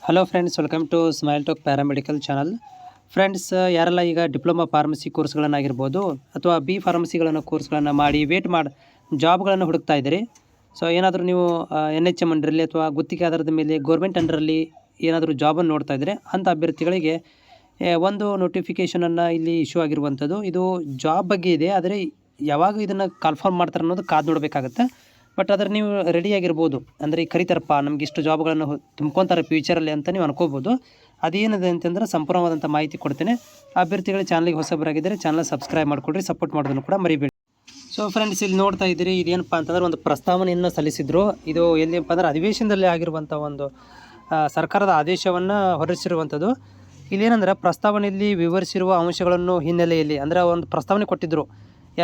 Hello friends, welcome to Smile Talk paramedical channel. Friends, ಯಾರೆಲ್ಲ ಈಗ diploma pharmacy ಕೋರ್ಸ್ಗಳನ್ನಾಗಿರ್ಬೋದು ಅಥವಾ B ಫಾರ್ಮಸಿಗಳನ್ನು ಕೋರ್ಸ್ಗಳನ್ನು ಮಾಡಿ ಜಾಬ್ಗಳನ್ನು ಹುಡುಕ್ತಾ ಇದ್ದೀರಿ. ಸೊ ಏನಾದರೂ ನೀವು NHM ಅಂಡರಲ್ಲಿ ಅಥವಾ ಗುತ್ತಿಗೆ ಆಧಾರದ ಮೇಲೆ ಗೌರ್ಮೆಂಟ್ ಅಂಡರಲ್ಲಿ ಏನಾದರೂ ಜಾಬನ್ನು ನೋಡ್ತಾ ಇದ್ದರೆ ಅಂಥ ಅಭ್ಯರ್ಥಿಗಳಿಗೆ ಒಂದು ನೋಟಿಫಿಕೇಷನನ್ನು ಇಲ್ಲಿ ಇಶ್ಯೂ ಆಗಿರುವಂಥದ್ದು. ಇದು ಜಾಬ್ ಬಗ್ಗೆ ಇದೆ, ಆದರೆ ಯಾವಾಗ ಇದನ್ನು ಕನ್ಫರ್ಮ್ ಮಾಡ್ತಾರೆ ಅನ್ನೋದು ಕಾದು ನೋಡಬೇಕಾಗತ್ತೆ. ಬಟ್ ಆದರೆ ನೀವು ರೆಡಿಯಾಗಿರ್ಬೋದು, ಅಂದರೆ ಈಗ ಕರಿತಾರಪ್ಪ ನಮ್ಗೆ ಇಷ್ಟು ಜಾಬ್ಗಳನ್ನು ತುಂಬ್ಕೊತಾರೆ ಫ್ಯೂಚರಲ್ಲಿ ಅಂತ ನೀವು ಅನ್ಕೋಬೋದು. ಅದೇನಿದೆ ಅಂತಂದ್ರೆ ಸಂಪೂರ್ಣವಾದಂಥ ಮಾಹಿತಿ ಕೊಡ್ತೇನೆ. ಅಭ್ಯರ್ಥಿಗಳು ಚಾನಲ್ಗೆ ಹೊಸಬರಾಗಿದ್ದರೆ ಚಾನಲ್ ಸಬ್ಸ್ಕ್ರೈಬ್ ಮಾಡಿಕೊಡ್ರಿ, ಸಪೋರ್ಟ್ ಮಾಡೋದನ್ನು ಕೂಡ ಮರಿಬೇಡಿ. ಸೊ ಫ್ರೆಂಡ್ಸ್, ಇಲ್ಲಿ ನೋಡ್ತಾ ಇದ್ದೀರಿ, ಇದೇನಪ್ಪ ಅಂತಂದ್ರೆ ಒಂದು ಪ್ರಸ್ತಾವನೆಯನ್ನು ಸಲ್ಲಿಸಿದ್ರು. ಇದು ಎಲ್ಲಿಯಪ್ಪ ಅಂದ್ರೆ ಅಧಿವೇಶನದಲ್ಲಿ ಆಗಿರುವಂಥ ಒಂದು ಸರ್ಕಾರದ ಆದೇಶವನ್ನು ಹೊರಡಿಸಿರುವಂಥದ್ದು. ಇಲ್ಲೇನಂದ್ರೆ ಪ್ರಸ್ತಾವನೆಯಲ್ಲಿ ವಿವರಿಸಿರುವ ಅಂಶಗಳನ್ನು ಹಿನ್ನೆಲೆಯಲ್ಲಿ ಅಂದರೆ ಒಂದು ಪ್ರಸ್ತಾವನೆ ಕೊಟ್ಟಿದ್ದರು.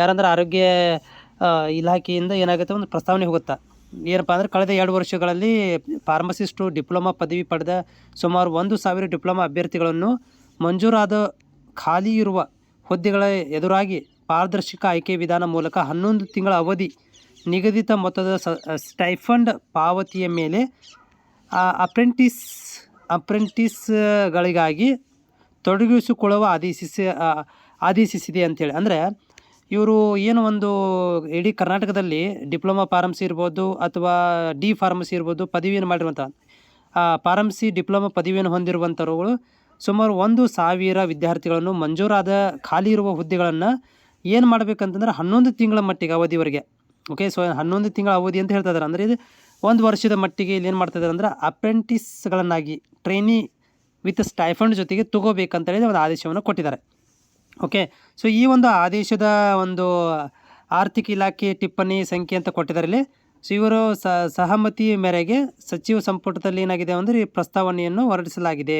ಯಾರಂದ್ರೆ ಆರೋಗ್ಯ ಇಲಾಖೆಯಿಂದ ಏನಾಗುತ್ತೆ, ಒಂದು ಪ್ರಸ್ತಾವನೆ ಹೋಗುತ್ತೆ. ಏನಪ್ಪ ಅಂದರೆ ಕಳೆದ 2 ವರ್ಷಗಳಲ್ಲಿ ಫಾರ್ಮಸಿಸ್ಟು ಡಿಪ್ಲೊಮಾ ಪದವಿ ಪಡೆದ ಸುಮಾರು 1,000 ಡಿಪ್ಲೊಮಾ ಅಭ್ಯರ್ಥಿಗಳನ್ನು ಮಂಜೂರಾದ ಖಾಲಿ ಇರುವ ಹುದ್ದೆಗಳ ಎದುರಾಗಿ ಪಾರದರ್ಶಕ ಆಯ್ಕೆ ವಿಧಾನ ಮೂಲಕ 11 ತಿಂಗಳ ಅವಧಿ ನಿಗದಿತ ಮೊತ್ತದ ಸ್ಟೈಫಂಡ್ ಪಾವತಿಯ ಮೇಲೆ ಅಪ್ರೆಂಟಿಸ್ಗಳಿಗಾಗಿ ತೊಡಗಿಸಿಕೊಳ್ಳುವ ಆದೇಶಿಸಿದೆ ಅಂಥೇಳಿ. ಅಂದರೆ ಇವರು ಏನು ಒಂದು ಇಡೀ ಕರ್ನಾಟಕದಲ್ಲಿ ಡಿಪ್ಲೊಮಾ ಫಾರ್ಮಸಿ ಇರ್ಬೋದು ಅಥವಾ ಡಿ ಫಾರ್ಮಸಿ ಇರ್ಬೋದು ಪದವಿಯನ್ನು ಮಾಡಿರುವಂಥ ಫಾರ್ಮಸಿ ಡಿಪ್ಲೊಮಾ ಪದವಿಯನ್ನು ಹೊಂದಿರುವಂಥವ್ರುಗಳು ಸುಮಾರು 1,000 ವಿದ್ಯಾರ್ಥಿಗಳನ್ನು ಮಂಜೂರಾದ ಖಾಲಿ ಇರುವ ಹುದ್ದೆಗಳನ್ನು ಏನು ಮಾಡಬೇಕಂತಂದ್ರೆ 11 ತಿಂಗಳ ಮಟ್ಟಿಗೆ ಅವಧಿವರೆಗೆ. ಓಕೆ, ಸೊ 11 ತಿಂಗಳ ಅವಧಿ ಅಂತ ಹೇಳ್ತಾ ಇದ್ದಾರೆ. ಅಂದರೆ ಇದು 1 ವರ್ಷದ ಮಟ್ಟಿಗೆ ಇಲ್ಲಿ ಏನು ಮಾಡ್ತಾಯಿದ್ದಾರೆ ಅಂದರೆ ಅಪ್ರೆಂಟಿಸ್ಗಳನ್ನಾಗಿ ಟ್ರೈನಿ ವಿತ್ ಸ್ಟೈಫಂಡ್ ಜೊತೆಗೆ ತಗೋಬೇಕಂತೇಳಿ ಒಂದು ಆದೇಶವನ್ನು ಕೊಟ್ಟಿದ್ದಾರೆ. ಓಕೆ, ಸೊ ಈ ಒಂದು ಆದೇಶದ ಒಂದು ಆರ್ಥಿಕ ಇಲಾಖೆ ಟಿಪ್ಪಣಿ ಸಂಖ್ಯೆ ಅಂತ ಕೊಟ್ಟಿದ್ದಾರೆ ಇಲ್ಲಿ. ಸೊ ಇವರು ಸಹಮತಿ ಮೇರೆಗೆ ಸಚಿವ ಸಂಪುಟದಲ್ಲಿ ಏನಾಗಿದೆ ಅಂದರೆ ಈ ಪ್ರಸ್ತಾವನೆಯನ್ನು ಹೊರಡಿಸಲಾಗಿದೆ.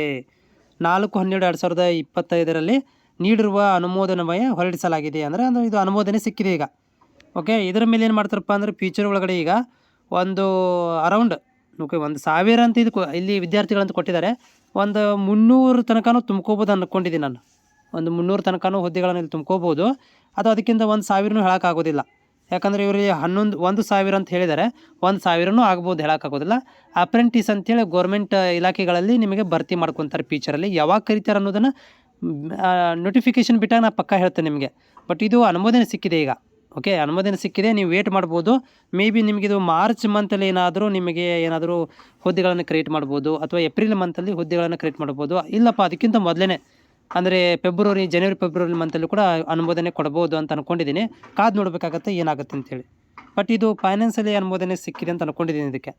4/12/2025 ನೀಡಿರುವ ಅನುಮೋದನೆಯ ಹೊರಡಿಸಲಾಗಿದೆ. ಅಂದರೆ ಇದು ಅನುಮೋದನೆ ಸಿಕ್ಕಿದೆ ಈಗ. ಓಕೆ, ಇದರ ಮೇಲೆ ಏನು ಮಾಡ್ತಾರಪ್ಪ ಅಂದರೆ ಫ್ಯೂಚರ್ ಒಳಗಡೆ ಈಗ ಒಂದು ಅರೌಂಡ್ 1,000 ಅಂತ ಇಲ್ಲಿ ವಿದ್ಯಾರ್ಥಿಗಳಂತ ಕೊಟ್ಟಿದ್ದಾರೆ. ಒಂದು 300 ತನಕನೂ ತುಂಬ್ಕೋಬೋದು ಅಂದ್ಕೊಂಡಿದ್ದೀನಿ ನಾನು. ಒಂದು 300 ತನಕನೂ ಹುದ್ದೆಗಳನ್ನು ಇಲ್ಲಿ ತುಂಬ್ಕೋಬೋದು. ಅದು ಅದಕ್ಕಿಂತ 1,000 ಹೇಳೋಕ್ಕಾಗೋದಿಲ್ಲ. ಯಾಕಂದರೆ ಇವರಿಗೆ 1,000 ಅಂತ ಹೇಳಿದ್ದಾರೆ, 1,000 ಆಗ್ಬೋದು, ಹೇಳೋಕ್ಕಾಗೋದಿಲ್ಲ. ಅಪ್ರೆಂಟಿಸ್ ಅಂತೇಳಿ ಗೌರ್ಮೆಂಟ್ ಇಲಾಖೆಗಳಲ್ಲಿ ನಿಮಗೆ ಭರ್ತಿ ಮಾಡ್ಕೊತಾರೆ ಫ್ಯೂಚರಲ್ಲಿ. ಯಾವಾಗ ಕರೀತಾರೆ ಅನ್ನೋದನ್ನು ನೋಟಿಫಿಕೇಷನ್ ಬಿಟ್ಟಾಗ ನಾನು ಪಕ್ಕ ಹೇಳ್ತೇನೆ ನಿಮಗೆ. ಬಟ್ ಇದು ಅನುಮೋದನೆ ಸಿಕ್ಕಿದೆ ಈಗ. ಓಕೆ, ಅನುಮೋದನೆ ಸಿಕ್ಕಿದೆ, ನೀವು ವೇಟ್ ಮಾಡ್ಬೋದು. ಮೇ ಬಿ ನಿಮಗಿದು ಮಾರ್ಚ್ ಮಂತಲ್ಲಿ ನಿಮಗೆ ಏನಾದರೂ ಹುದ್ದೆಗಳನ್ನು ಕ್ರಿಯೇಟ್ ಮಾಡ್ಬೋದು, ಅಥವಾ ಏಪ್ರಿಲ್ ಮಂತಲ್ಲಿ ಹುದ್ದೆಗಳನ್ನು ಕ್ರಿಯೇಟ್ ಮಾಡ್ಬೋದು. ಇಲ್ಲಪ್ಪ ಅದಕ್ಕಿಂತ ಮೊದಲೇ ಅಂದರೆ ಜನವರಿ ಫೆಬ್ರವರಿ ಮಂತಲ್ಲೂ ಕೂಡ ಅನುಮೋದನೆ ಕೊಡ್ಬೋದು ಅಂತ ಅಂದ್ಕೊಂಡಿದ್ದೀನಿ. ಕಾದು ನೋಡಬೇಕಾಗತ್ತೆ ಏನಾಗುತ್ತೆ ಅಂತೇಳಿ. ಬಟ್ ಇದು ಫೈನಾನ್ಸಲ್ಲಿ ಅನುಮೋದನೆ ಸಿಕ್ಕಿದೆ ಅಂತ ಅಂದ್ಕೊಂಡಿದ್ದೀನಿ ಇದಕ್ಕೆ.